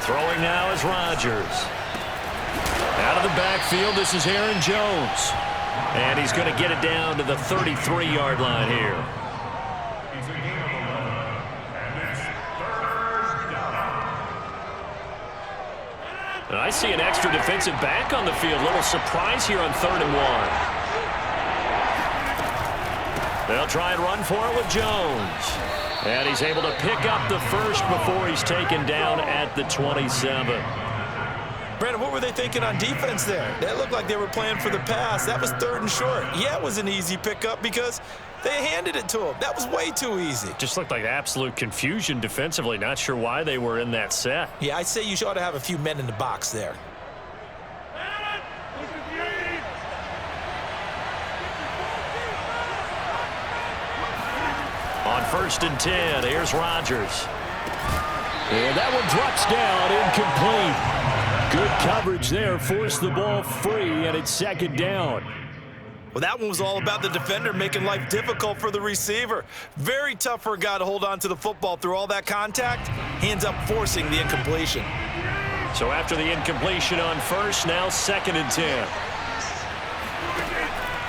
Throwing now is Rodgers. Out of the backfield, this is Aaron Jones. And he's going to get it down to the 33-yard line here. And I see an extra defensive back on the field. Little surprise here on 3rd and 1. They'll try and run for it with Jones. And he's able to pick up the first before he's taken down at the 27. Brandon, what were they thinking on defense there? That looked like they were playing for the pass. That was 3rd and short. Yeah, it was an easy pickup because they handed it to him. That was way too easy. Just looked like absolute confusion defensively. Not sure why they were in that set. Yeah, I'd say you ought to have a few men in the box there. On 1st and 10, here's Rodgers. And that one drops down, incomplete. Good coverage there, forced the ball free, and it's 2nd down. Well, that one was all about the defender making life difficult for the receiver. Very tough for a guy to hold on to the football through all that contact. He ends up forcing the incompletion. So after the incompletion on 1st, now 2nd and 10.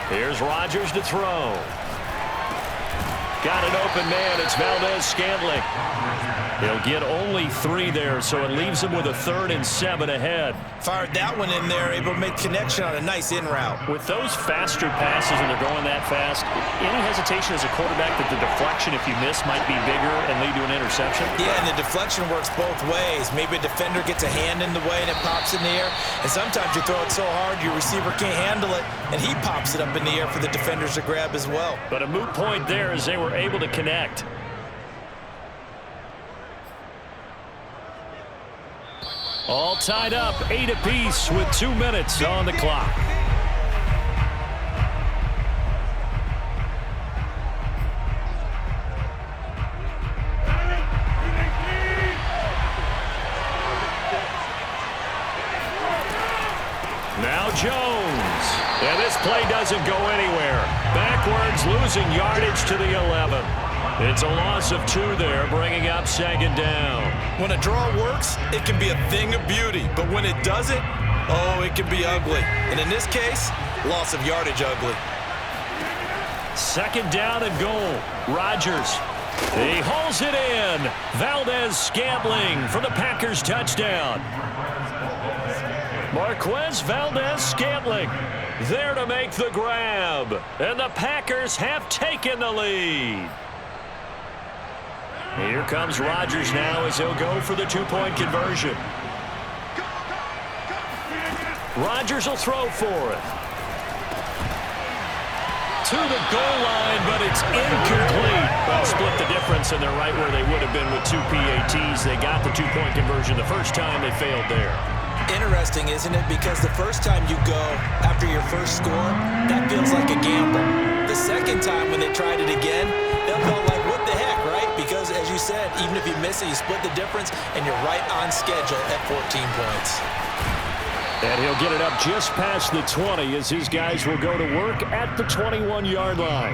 Here's Rodgers to throw. Got an open man. It's Valdez-Scantling. He'll get only 3 there, so it leaves him with a 3rd and 7 ahead. Fired that one in there, able to make connection on a nice in route. With those faster passes when they're going that fast, any hesitation as a quarterback that the deflection, if you miss, might be bigger and lead to an interception? Yeah, and the deflection works both ways. Maybe a defender gets a hand in the way and it pops in the air, and sometimes you throw it so hard your receiver can't handle it, and he pops it up in the air for the defenders to grab as well. But a moot point there as they were able to connect. All tied up, 8 apiece with 2 minutes on the clock. Now Jones. And this play doesn't go anywhere. Backwards, losing yardage to the 11. It's a loss of 2 there, bringing up 2nd down. When a draw works, it can be a thing of beauty. But when it doesn't, oh, it can be ugly. And in this case, loss of yardage ugly. 2nd down and goal. Rodgers. He hauls it in. Valdez-Scantling for the Packers touchdown. Marquez Valdez-Scantling there to make the grab. And the Packers have taken the lead. Here comes Rodgers now as he'll go for the 2-point conversion. Rodgers will throw for it. To the goal line, but it's incomplete. Well, split the difference, and they're right where they would have been with 2 PATs. They got the 2-point conversion the first time. They failed there. Interesting, isn't it? Because the first time you go after your first score, that feels like a gamble. The second time when they tried it again, that felt like, what the heck, right? Because, as you said, even if you miss it, you split the difference, and you're right on schedule at 14 points. And he'll get it up just past the 20 as his guys will go to work at the 21-yard line.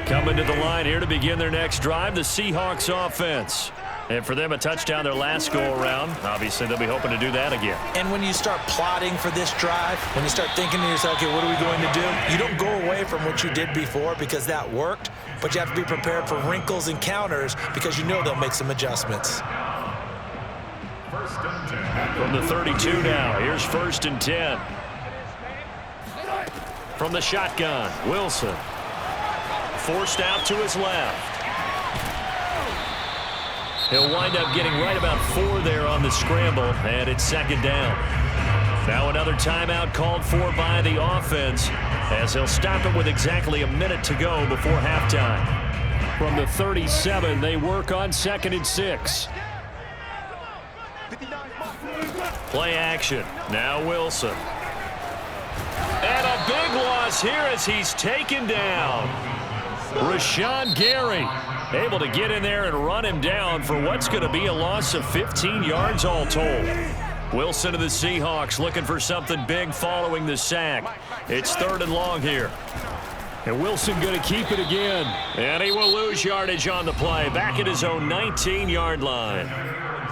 Coming to the line here to begin their next drive, the Seahawks offense. And for them, a touchdown their last go-around. Obviously, they'll be hoping to do that again. And when you start plotting for this drive, when you start thinking to yourself, okay, what are we going to do? You don't go away from what you did before because that worked, but you have to be prepared for wrinkles and counters because you know they'll make some adjustments. From the 32 now, here's 1st and 10. From the shotgun, Wilson. Forced out to his left. He'll wind up getting right about 4 there on the scramble, and it's 2nd down. Now another timeout called for by the offense as they'll stop it with exactly a minute to go before halftime. From the 37, they work on 2nd and 6. Play action. Now Wilson. And a big loss here as he's taken down. Rashawn Gary able to get in there and run him down for what's going to be a loss of 15 yards all told. Wilson of the Seahawks looking for something big following the sack. It's 3rd and long here. And Wilson going to keep it again. And he will lose yardage on the play. Back at his own 19-yard line.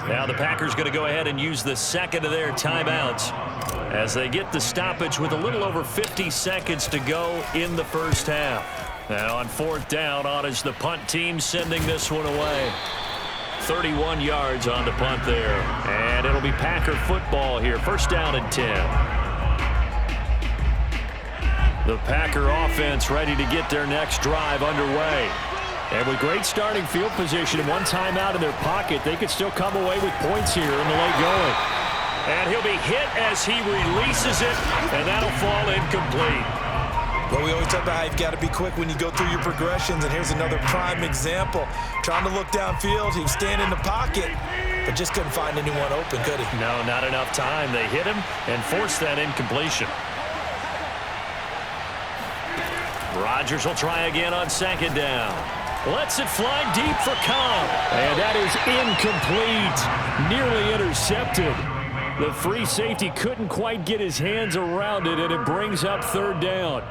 Now the Packers going to go ahead and use the second of their timeouts as they get the stoppage with a little over 50 seconds to go in the first half. Now on fourth down, on is the punt team sending this one away. 31 yards on the punt there. And it'll be Packer football here. First down and 10. The Packer offense ready to get their next drive underway. And with great starting field position and one timeout in their pocket, they could still come away with points here in the late going. And he'll be hit as he releases it, and that'll fall incomplete. Well, we always talk about how you've got to be quick when you go through your progressions, and here's another prime example. Trying to look downfield, he was standing in the pocket, but just couldn't find anyone open, could he? No, not enough time. They hit him and forced that incompletion. Rodgers will try again on second down. Lets it fly deep for Cobb. And that is incomplete. Nearly intercepted. The free safety couldn't quite get his hands around it, and it brings up third down.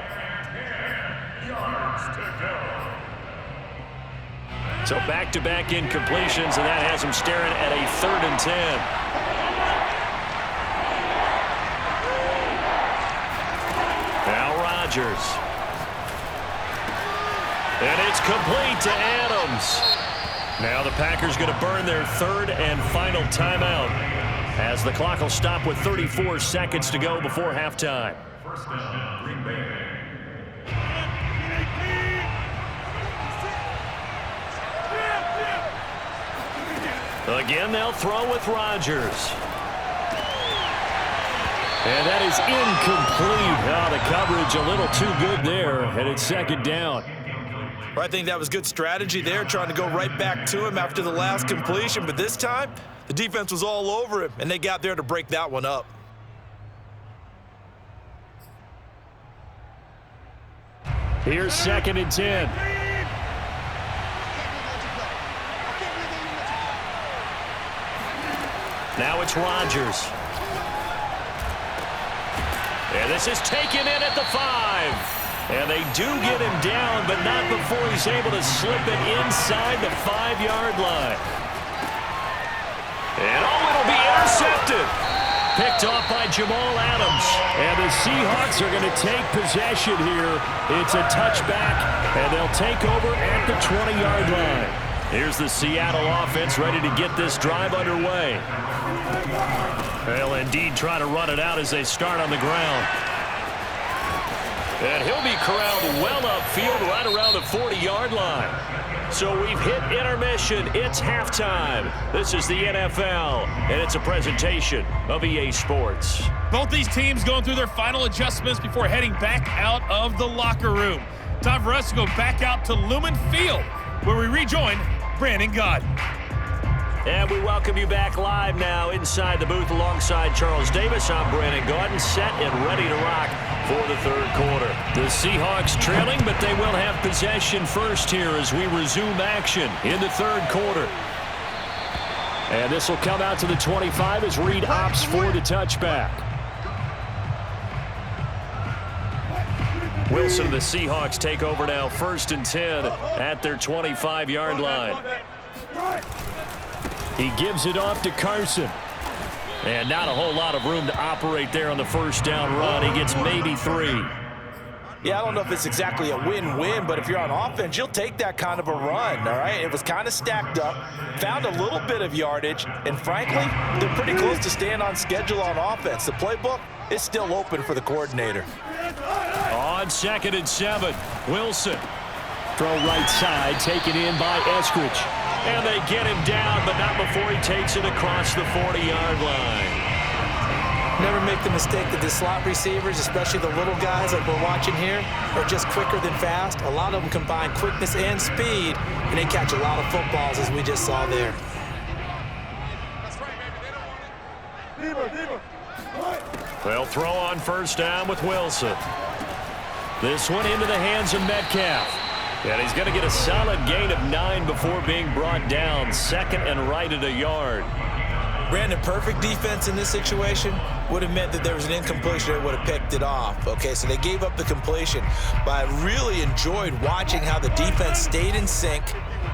So back-to-back incompletions, and that has him staring at a 3rd and 10. Now Rodgers. And it's complete to Adams. Now the Packers going to burn their 3rd and final timeout as the clock will stop with 34 seconds to go before halftime. First down, Green Bay. Again, they'll throw with Rodgers. And that is incomplete. Oh, the coverage a little too good there, and it's second down. Well, I think that was good strategy there, trying to go right back to him after the last completion. But this time, the defense was all over him, and they got there to break that one up. Here's 2nd and 10. Now it's Rodgers. And this is taken in at the 5. And they do get him down, but not before he's able to slip it inside the 5-yard line. And it'll be intercepted. Picked off by Jamal Adams. And the Seahawks are going to take possession here. It's a touchback, and they'll take over at the 20-yard line. Here's the Seattle offense ready to get this drive underway. They'll indeed try to run it out as they start on the ground. And he'll be corralled well upfield right around the 40-yard line. So we've hit intermission. It's halftime. This is the NFL, and it's a presentation of EA Sports. Both these teams going through their final adjustments before heading back out of the locker room. Time for us to go back out to Lumen Field, where we rejoin Brandon Gaudin. And we welcome you back live now inside the booth alongside Charles Davis. I'm Brandon Gaudin, set and ready to rock for the 3rd quarter. The Seahawks trailing, but they will have possession first here as we resume action in the 3rd quarter. And this will come out to the 25 as Reed opts for the touchback. Wilson and the Seahawks take over now, 1st and 10 at their 25-yard line. He gives it off to Carson. And not a whole lot of room to operate there on the first down run. He gets maybe 3. Yeah, I don't know if it's exactly a win-win, but if you're on offense, you'll take that kind of a run, all right? It was kind of stacked up, found a little bit of yardage, and frankly, they're pretty close to staying on schedule on offense. The playbook is still open for the coordinator. On 2nd and 7, Wilson. Throw right side, taken in by Eskridge. And they get him down, but not before he takes it across the 40-yard line. Never make the mistake that the slot receivers, especially the little guys like we're watching here, are just quicker than fast. A lot of them combine quickness and speed, and they catch a lot of footballs, as we just saw there. They'll throw on first down with Wilson. This one into the hands of Metcalf. And he's going to get a solid gain of 9 before being brought down. 2nd and right at a yard. Brandon, perfect defense in this situation would have meant that there was an incompletion that would have picked it off. Okay, so they gave up the completion. But I really enjoyed watching how the defense stayed in sync,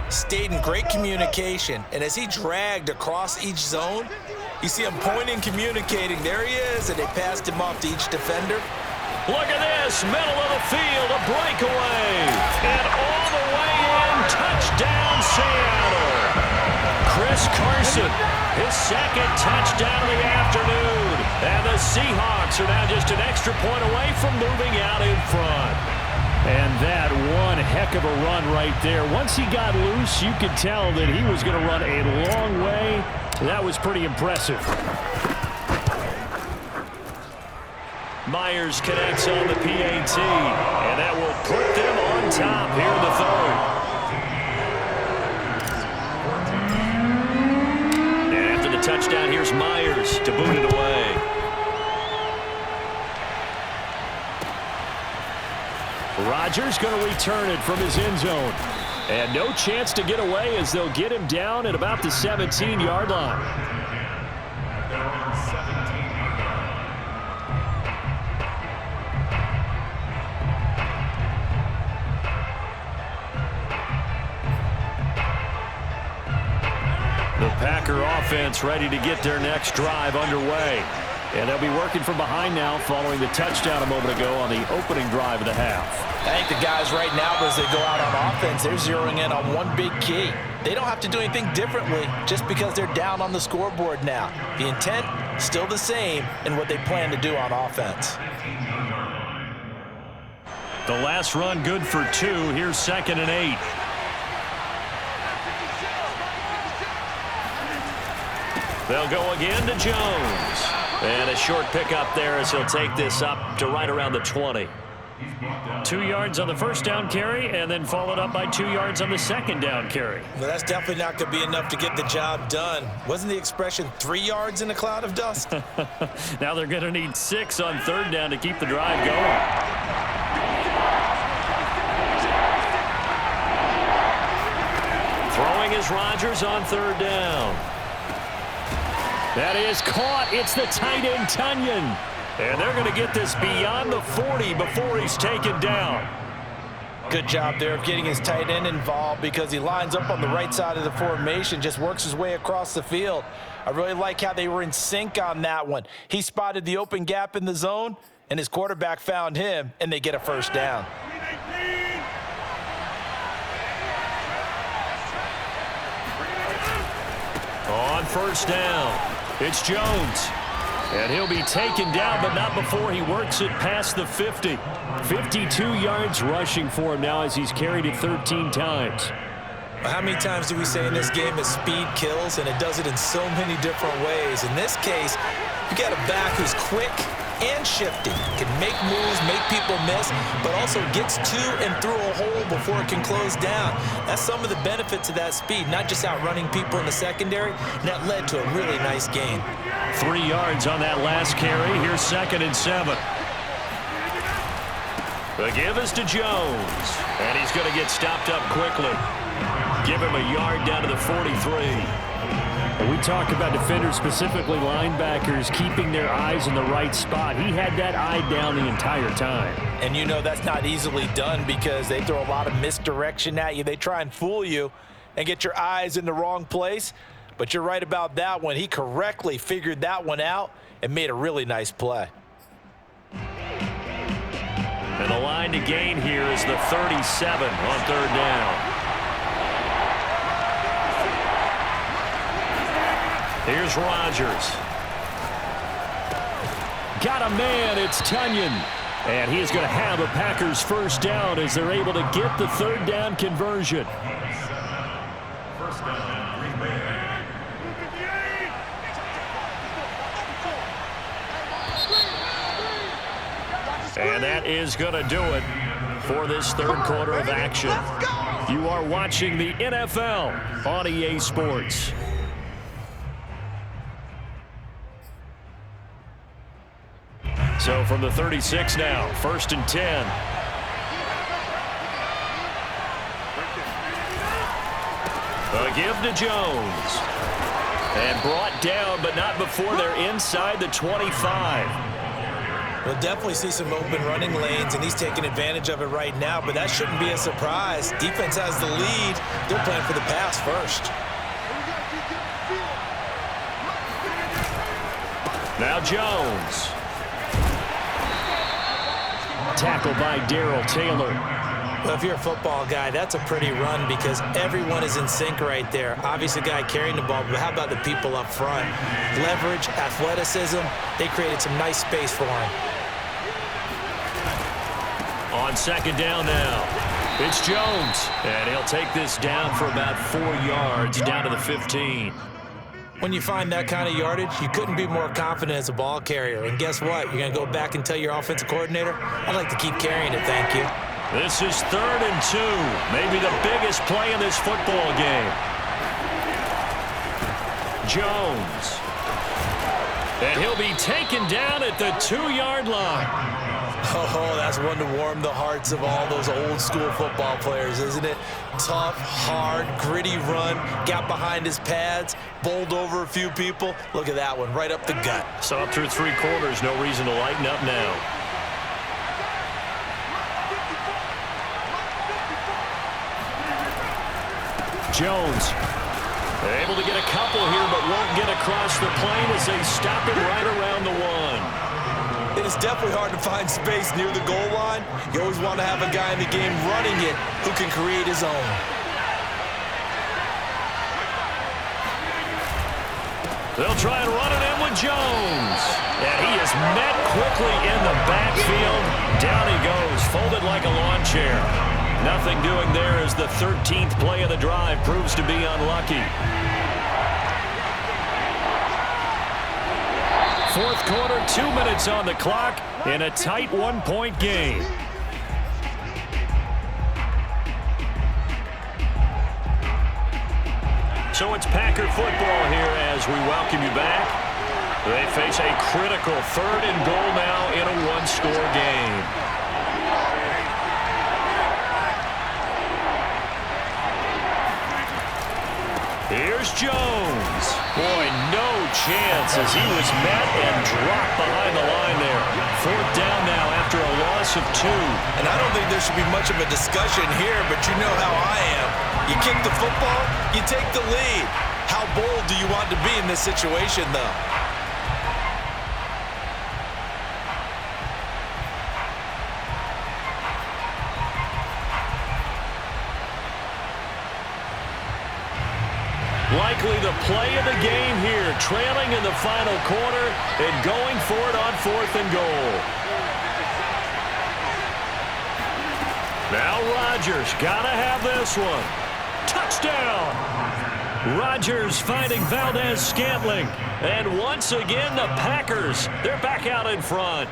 stayed in great communication, and as he dragged across each zone, you see him pointing, communicating. There he is, and they passed him off to each defender. Look at this, middle of the field, a breakaway, and all the way in, touchdown Seattle. Chris Carson, his second touchdown of the afternoon, and the Seahawks are now just an extra point away from moving out in front. And that one heck of a run right there. Once he got loose, you could tell that he was going to run a long way. That was pretty impressive. Myers connects on the PAT, and that will put them on top here in the third. And after the touchdown, here's Myers to boot it away. Rodgers going to return it from his end zone. And no chance to get away as they'll get him down at about the 17-yard line. The Packer offense ready to get their next drive underway. And they'll be working from behind now following the touchdown a moment ago on the opening drive of the half. I think the guys right now, as they go out on offense, they're zeroing in on one big key. They don't have to do anything differently just because they're down on the scoreboard now. The intent, still the same in what they plan to do on offense. The last run good for 2. Here's 2nd and 8. They'll go again to Jones. And a short pickup there as he'll take this up to right around the 20. 2 yards on the first down carry, and then followed up by 2 yards on the second down carry. Well, that's definitely not going to be enough to get the job done. Wasn't the expression 3 yards in a cloud of dust? Now they're going to need 6 on third down to keep the drive going. Throwing is Rodgers on third down. That is caught. It's the tight end, Tunyon. And they're going to get this beyond the 40 before he's taken down. Good job there of getting his tight end involved because he lines up on the right side of the formation, just works his way across the field. I really like how they were in sync on that one. He spotted the open gap in the zone, and his quarterback found him, and they get a first down. On first down, it's Jones. And he'll be taken down, but not before he works it past the 50. 52 yards rushing for him now as he's carried it 13 times. How many times do we say in this game that speed kills, and it does it in so many different ways? In this case, you got a back who's quick and shifty, can make moves, make people miss, but also gets to and through a hole before it can close down. That's some of the benefits of that speed, not just outrunning people in the secondary, and that led to a really nice gain. 3 yards on that last carry. Here's 2nd and 7. The give is to Jones, and he's going to get stopped up quickly. Give him a yard down to the 43. We talk about defenders, specifically linebackers, keeping their eyes in the right spot. He had that eye down the entire time. And you know that's not easily done because they throw a lot of misdirection at you. They try and fool you and get your eyes in the wrong place. But you're right about that one. He correctly figured that one out and made a really nice play. And the line to gain here is the 37 on third down. Here's Rodgers. Got a man, it's Tunyon. And he is going to have a Packers first down as they're able to get the third down conversion. And that is going to do it for this third quarter of action. You are watching the NFL on EA Sports. So from the 36 now, 1st and 10. A give to Jones. And brought down, but not before they're inside the 25. We'll definitely see some open running lanes, and he's taking advantage of it right now, but that shouldn't be a surprise. Defense has the lead. They're playing for the pass first. Now Jones. Tackled by Darrell Taylor. Well, if you're a football guy, that's a pretty run because everyone is in sync right there. Obviously, the guy carrying the ball, but how about the people up front? Leverage, athleticism, they created some nice space for him. On second down now, it's Jones. And he'll take this down for about 4 yards, down to the 15. When you find that kind of yardage, you couldn't be more confident as a ball carrier. And guess what? You're going to go back and tell your offensive coordinator, I'd like to keep carrying it, thank you. This is 3rd and 2, maybe the biggest play in this football game. Jones. And he'll be taken down at the 2-yard line. Oh, that's one to warm the hearts of all those old school football players, isn't it? Tough, hard, gritty run, got behind his pads, bowled over a few people. Look at that one, right up the gut. So up through 3 quarters, no reason to lighten up now. Jones able to get a couple here, but won't get across the plane as they stop him right around the 1. It is definitely hard to find space near the goal line. You always want to have a guy in the game running it who can create his own. They'll try and run it in with Jones. And he is met quickly in the backfield. Down he goes, folded like a lawn chair. Nothing doing there as the 13th play of the drive proves to be unlucky. 4th quarter, 2 minutes on the clock in a tight 1-point game. So it's Packer football here as we welcome you back. They face a critical 3rd and goal now in a 1-score game. Here's Jones. Boy, no chance as he was met and dropped behind the line there. 4th down now after a loss of 2. And I don't think there should be much of a discussion here, but you know how I am. You kick the football, you take the lead. How bold do you want to be in this situation, though? Likely the play of the game here, trailing in the final quarter and going for it on 4th and goal. Now Rodgers gotta have this one. Touchdown! Rodgers finding Valdez-Scantling. And once again, the Packers, they're back out in front.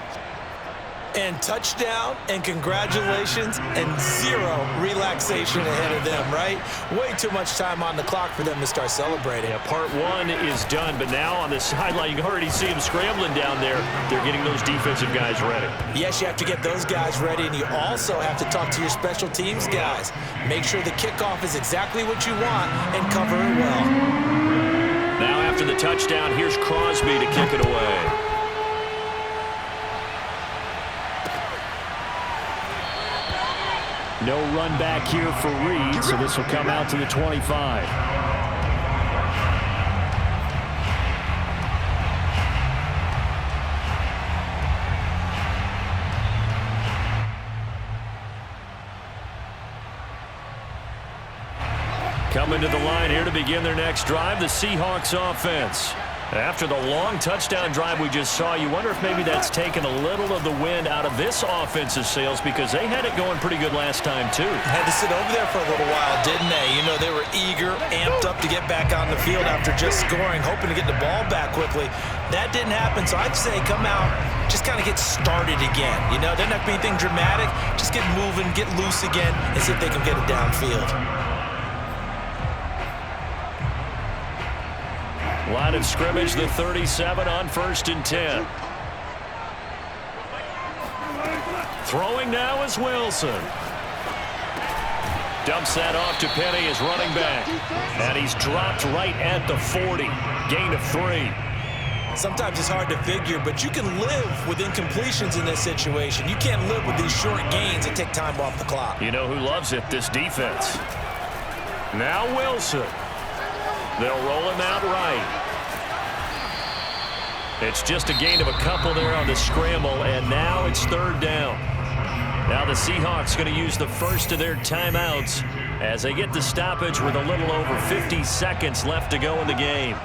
And touchdown, and congratulations, and 0 relaxation ahead of them, right? Way too much time on the clock for them to start celebrating. Yeah, part 1 is done, but now on the sideline, you can already see them scrambling down there. They're getting those defensive guys ready. Yes, you have to get those guys ready, and you also have to talk to your special teams guys. Make sure the kickoff is exactly what you want and cover it well. Now after the touchdown, here's Crosby to kick it away. No run back here for Reed, so this will come out to the 25. Coming to the line here to begin their next drive, the Seahawks offense. After the long touchdown drive we just saw, you wonder if maybe that's taken a little of the wind out of this offensive sails because they had it going pretty good last time, too. Had to sit over there for a little while, didn't they? You know, they were eager, amped up to get back on the field after just scoring, hoping to get the ball back quickly. That didn't happen, so I'd say come out, just kind of get started again. You know, doesn't have to be anything dramatic. Just get moving, get loose again, and see if they can get it downfield. Line of scrimmage, the 37 on 1st and 10. Throwing now is Wilson. Dumps that off to Penny as running back. And he's dropped right at the 40. Gain of 3. Sometimes it's hard to figure, but you can live with incompletions in this situation. You can't live with these short gains that take time off the clock. You know who loves it? This defense. Now Wilson. They'll roll him out right. It's just a gain of a couple there on the scramble, and now it's 3rd down. Now the Seahawks going to use the first of their timeouts as they get the stoppage with a little over 50 seconds left to go in the game.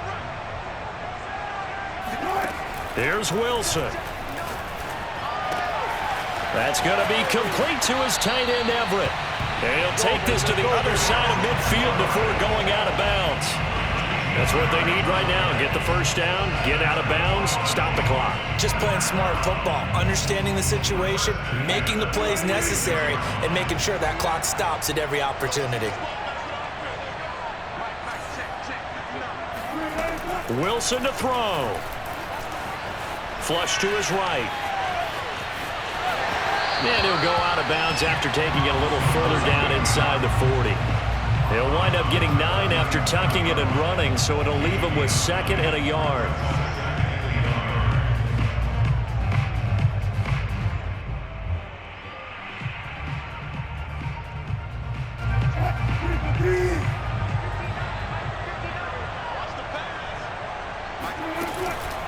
Here's Wilson. That's going to be complete to his tight end, Everett. And he'll take this to the other side of midfield before going out of bounds. That's what they need right now. Get the first down, get out of bounds, stop the clock. Just playing smart football, understanding the situation, making the plays necessary, and making sure that clock stops at every opportunity. Wilson to throw. Flush to his right. And he'll go out of bounds after taking it a little further down inside the 40. He'll wind up getting 9 after tucking it and running, so it'll leave him with 2nd and a yard.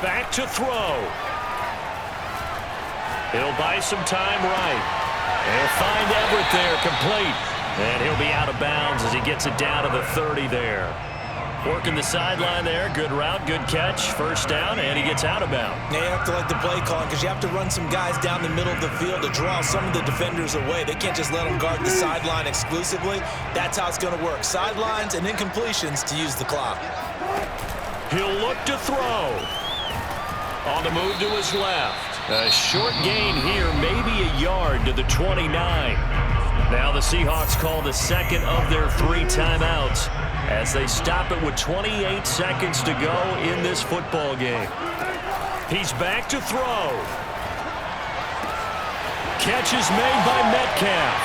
Back to throw. He'll buy some time right. He'll find Everett there, complete. And he'll be out of bounds as he gets it down to the 30 there. Working the sideline there. Good route, good catch. First down, and he gets out of bounds. Now you have to like the play calling because you have to run some guys down the middle of the field to draw some of the defenders away. They can't just let them guard the sideline exclusively. That's how it's going to work. Sidelines and incompletions to use the clock. He'll look to throw. On the move to his left. A short gain here, maybe a yard to the 29. Now the Seahawks call the second of their 3 timeouts as they stop it with 28 seconds to go in this football game. He's back to throw. Catch is made by Metcalf.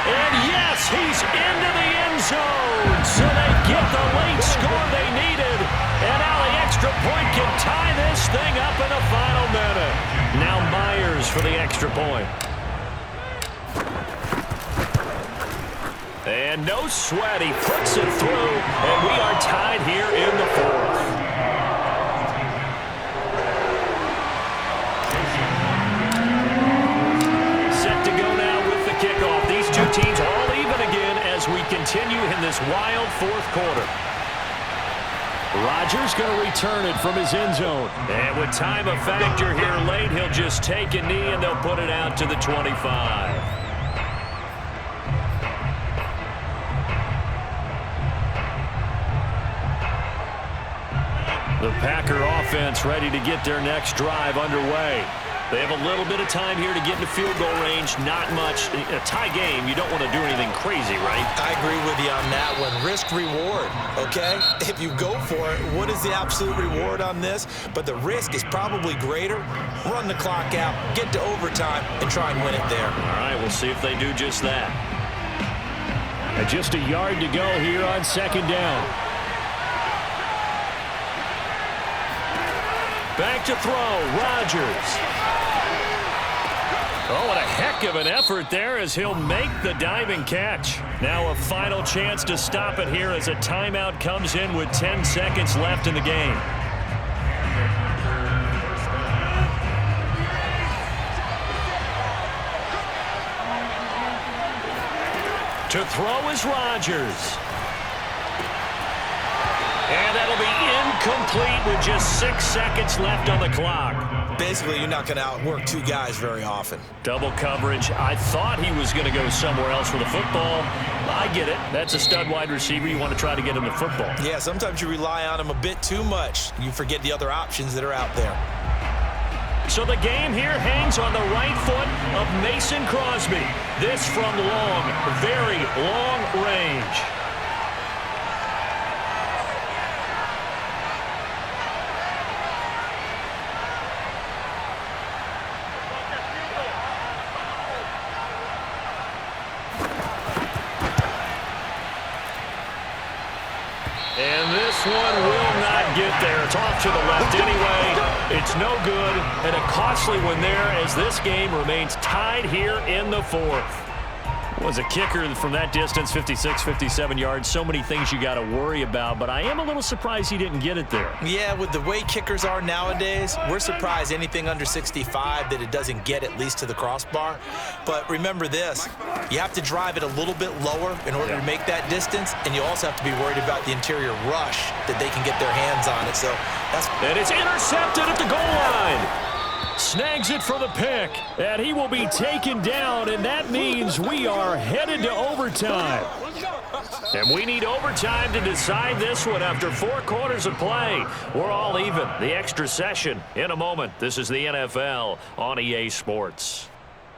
And yes, he's into the end zone. So they get the late score they needed. And now the extra point can tie this thing up in the final minute. Now Myers for the extra point. And no sweat, he puts it through, and we are tied here in the 4th. Set to go now with the kickoff. These two teams all even again as we continue in this wild 4th quarter. Rodgers going to return it from his end zone. And with time a factor here late, he'll just take a knee and they'll put it out to the 25. The Packer offense ready to get their next drive underway. They have a little bit of time here to get into field goal range. Not much. A tie game, you don't want to do anything crazy, right? I agree with you on that one. Risk-reward, okay? If you go for it, what is the absolute reward on this? But the risk is probably greater. Run the clock out, get to overtime, and try and win it there. All right, we'll see if they do just that. And just a yard to go here on 2nd down. Back to throw, Rodgers. Oh, what a heck of an effort there as he'll make the diving catch. Now a final chance to stop it here as a timeout comes in with 10 seconds left in the game. To throw is Rodgers. And that'll be incomplete with just 6 seconds left on the clock. Basically, you're not going to outwork 2 guys very often. Double coverage. I thought he was going to go somewhere else with the football. I get it. That's a stud wide receiver. You want to try to get him the football. Yeah, sometimes you rely on him a bit too much. You forget the other options that are out there. So the game here hangs on the right foot of Mason Crosby. This from long, very long range. And this one will not get there. It's off to the left anyway. It's no good, and a costly one there as this game remains tied here in the fourth. Was a kicker from that distance, 56, 57 yards. So many things you got to worry about, but I am a little surprised he didn't get it there. Yeah, with the way kickers are nowadays, we're surprised anything under 65 that it doesn't get at least to the crossbar. But remember this, you have to drive it a little bit lower in order to make that distance, and you also have to be worried about the interior rush that they can get their hands on it. So that's... And it's intercepted at the goal line. Snags it for the pick, and he will be taken down, and that means we are headed to overtime. And we need overtime to decide this one after 4 quarters of play. We're all even. The extra session in a moment. This is the NFL on EA Sports.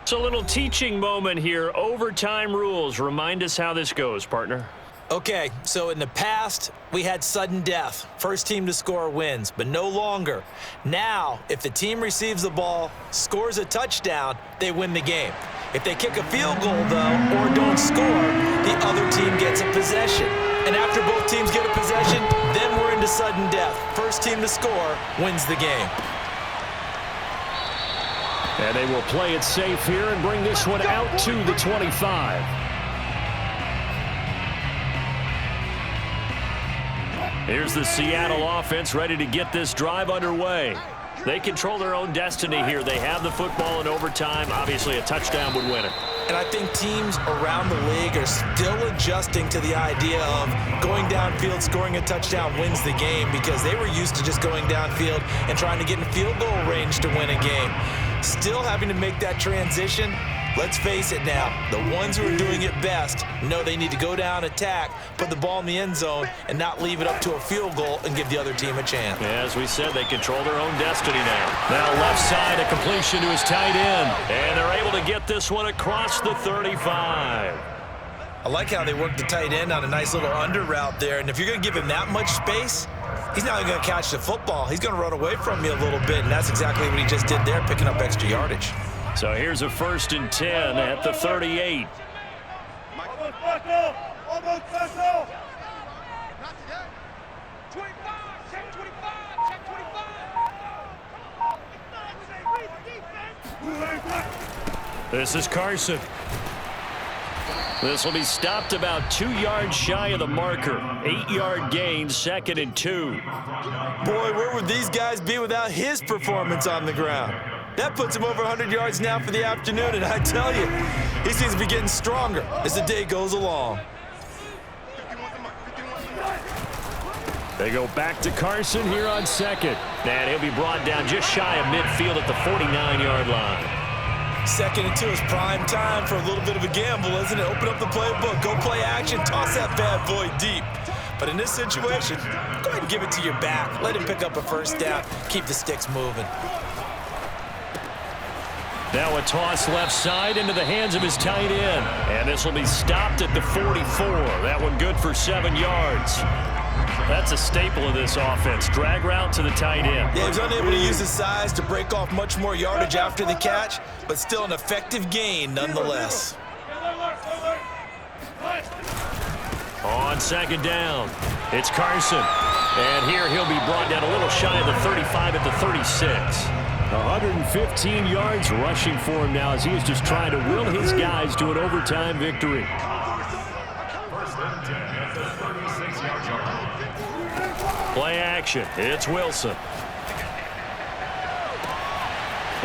It's a little teaching moment here. Overtime rules. Remind us how this goes, partner. Okay, so in the past, we had sudden death. First team to score wins, but no longer. Now, if the team receives the ball, scores a touchdown, they win the game. If they kick a field goal, though, or don't score, the other team gets a possession. And after both teams get a possession, then we're into sudden death. First team to score wins the game. And they will play it safe here and bring this one out to the 25. Here's the Seattle offense ready to get this drive underway. They control their own destiny here. They have the football in overtime. Obviously, a touchdown would win it. And I think teams around the league are still adjusting to the idea of going downfield, scoring a touchdown wins the game, because they were used to just going downfield and trying to get in field goal range to win a game. Still having to make that transition. Let's face it now, the ones who are doing it best know they need to go down, attack, put the ball in the end zone, and not leave it up to a field goal and give the other team a chance. Yeah, as we said, they control their own destiny now. Now left side, a completion to his tight end, and they're able to get this one across the 35. I like how they work the tight end on a nice little under route there, and if you're going to give him that much space, he's not going to catch the football. He's going to run away from you a little bit, and that's exactly what he just did there, picking up extra yardage. So here's a 1st and 10 at the 38. This is Carson. This will be stopped about 2 yards shy of the marker. 8-yard gain, 2nd and 2. Boy, where would these guys be without his performance on the ground? That puts him over 100 yards now for the afternoon, and I tell you, he seems to be getting stronger as the day goes along. They go back to Carson here on 2nd. And he'll be brought down just shy of midfield at the 49-yard line. 2nd and 2 is prime time for a little bit of a gamble, isn't it? Open up the playbook, go play action, toss that bad boy deep. But in this situation, go ahead and give it to your back. Let him pick up a first down, keep the sticks moving. Now a toss left side into the hands of his tight end. And this will be stopped at the 44. That one good for 7 yards. That's a staple of this offense. Drag route to the tight end. Yeah, he was unable to use his size to break off much more yardage after the catch, but still an effective gain nonetheless. On 2nd down, it's Carson. And here he'll be brought down a little shy of the 35 at the 36. 115 yards rushing for him now as he is just trying to will his guys to an overtime victory. Play action. It's Wilson.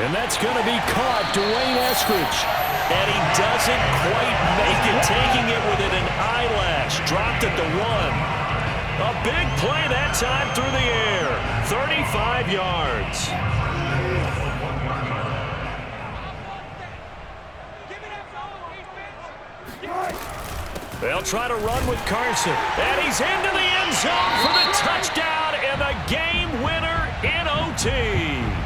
And that's going to be caught. Dwayne Eskridge. And he doesn't quite make it, taking it within an eyelash. Dropped at the 1. A big play that time through the air. 35 yards. They'll try to run with Carson. And he's into the end zone for the touchdown and the game winner in OT.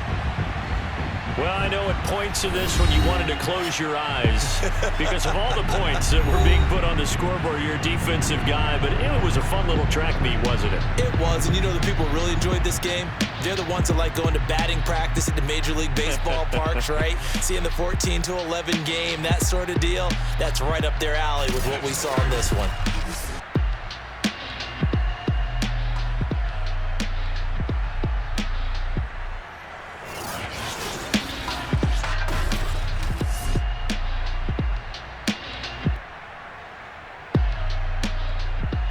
Well, I know at points of this when you wanted to close your eyes because of all the points that were being put on the scoreboard. You're a defensive guy, but it was a fun little track meet, wasn't it? It was, and you know the people who really enjoyed this game? They're the ones that like going to batting practice at the Major League Baseball parks, right? Seeing the 14-11 game, that sort of deal, that's right up their alley with what we saw in this one.